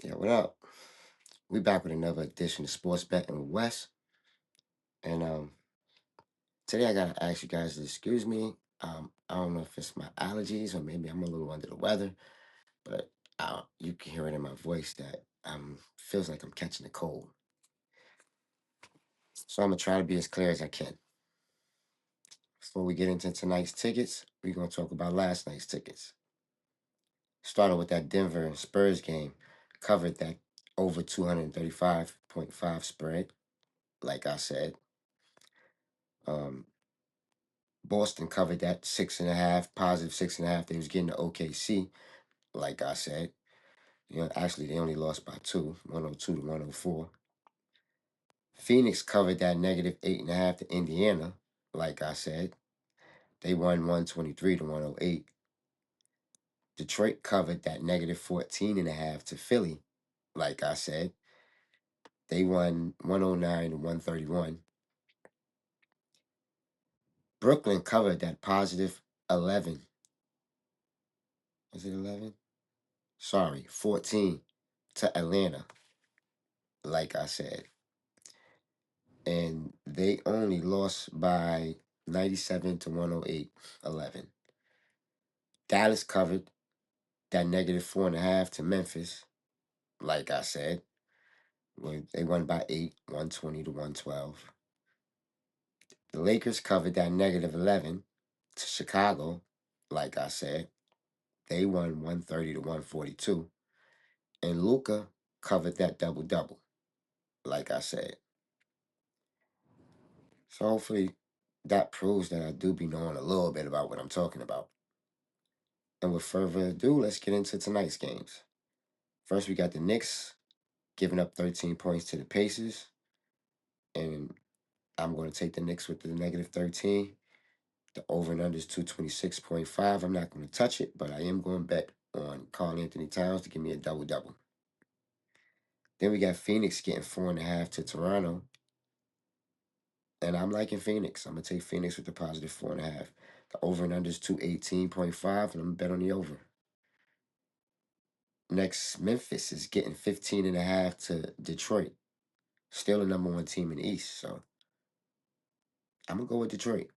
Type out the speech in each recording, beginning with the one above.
Yeah, what up? We back with another edition of Sports Betting with Wes. And today I gotta ask you guys to excuse me. I don't know if it's my allergies or maybe I'm a little under the weather, but you can hear it in my voice that feels like I'm catching a cold. So I'm gonna try to be as clear as I can. Before we get into tonight's tickets, we're gonna talk about last night's tickets. Started with that Denver and Spurs game, covered that over 235.5 spread, like I said. Um, Boston covered that 6.5, positive 6.5. They was getting the OKC, like I said. Actually, they only lost by 102 to 104. Phoenix covered that negative 8.5 to Indiana, like I said. They won 123 to 108. Detroit covered that negative 14.5 to Philly, like I said. They won 109 to 131. Brooklyn covered that positive 11. Is it 11? Sorry, 14 to Atlanta, like I said. And they only lost by 97 to 108, 11. Dallas covered that negative 4.5 to Memphis, like I said. They won by 8, 120 to 112. The Lakers covered that negative 11 to Chicago, like I said. They won 130 to 142. And Luca covered that double double, like I said. So hopefully that proves that I do be knowing a little bit about what I'm talking about. And with further ado, let's get into tonight's games. First, we got the Knicks giving up 13 points to the Pacers. And I'm going to take the Knicks with the negative 13. The over and under is 226.5. I'm not going to touch it, but I am going to bet on Karl Anthony Towns to give me a double double. Then we got Phoenix getting 4.5 to Toronto. And I'm liking Phoenix. I'm going to take Phoenix with the positive 4.5. The over and under is 218.5, and I'm going to bet on the over. Next, Memphis is getting 15.5 to Detroit. Still the number one team in the East, so I'm going to go with Detroit.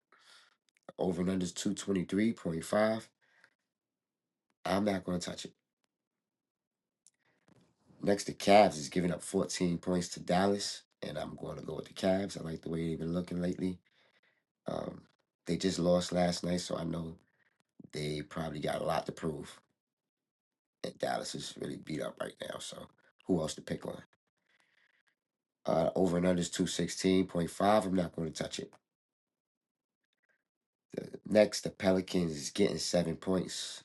Over and under is 223.5. I'm not going to touch it. Next, the Cavs is giving up 14 points to Dallas, and I'm going to go with the Cavs. I like the way they've been looking lately. Um, they just lost last night, so I know they probably got a lot to prove. And Dallas is really beat up right now, so who else to pick on? Over and under is 216.5. I'm not going to touch it. Next, the Pelicans is getting 7 points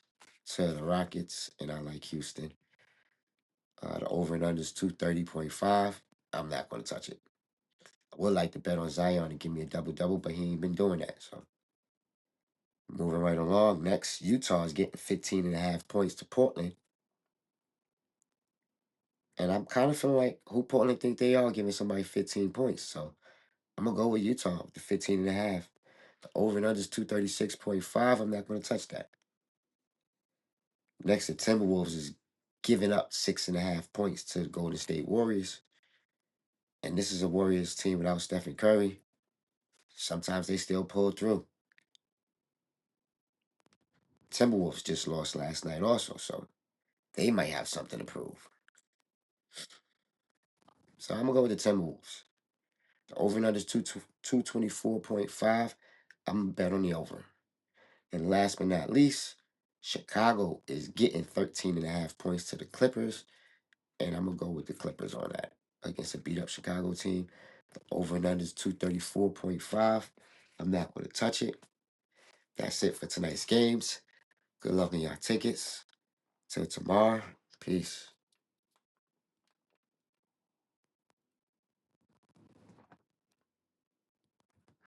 to the Rockets, and I like Houston. The over and under is 230.5. I'm not going to touch it. I would like to bet on Zion and give me a double double, but he ain't been doing that. So moving right along. Next, Utah is getting 15.5 points to Portland. And I'm kind of feeling like who Portland think they are giving somebody 15 points. So I'm going to go with Utah with the 15.5. The over and under is 236.5. I'm not going to touch that. Next, the Timberwolves is giving up 6.5 points to the Golden State Warriors. And this is a Warriors team without Stephen Curry. Sometimes they still pull through. Timberwolves just lost last night also, so they might have something to prove. So I'm going to go with the Timberwolves. The over and under is 224.5. I'm going to bet on the over. And last but not least, Chicago is getting 13.5 points to the Clippers. And I'm going to go with the Clippers on that against a beat up Chicago team. The over and under is 234.5. I'm not going to touch it. That's it for tonight's games. Good luck on y'all tickets. Till tomorrow. Peace.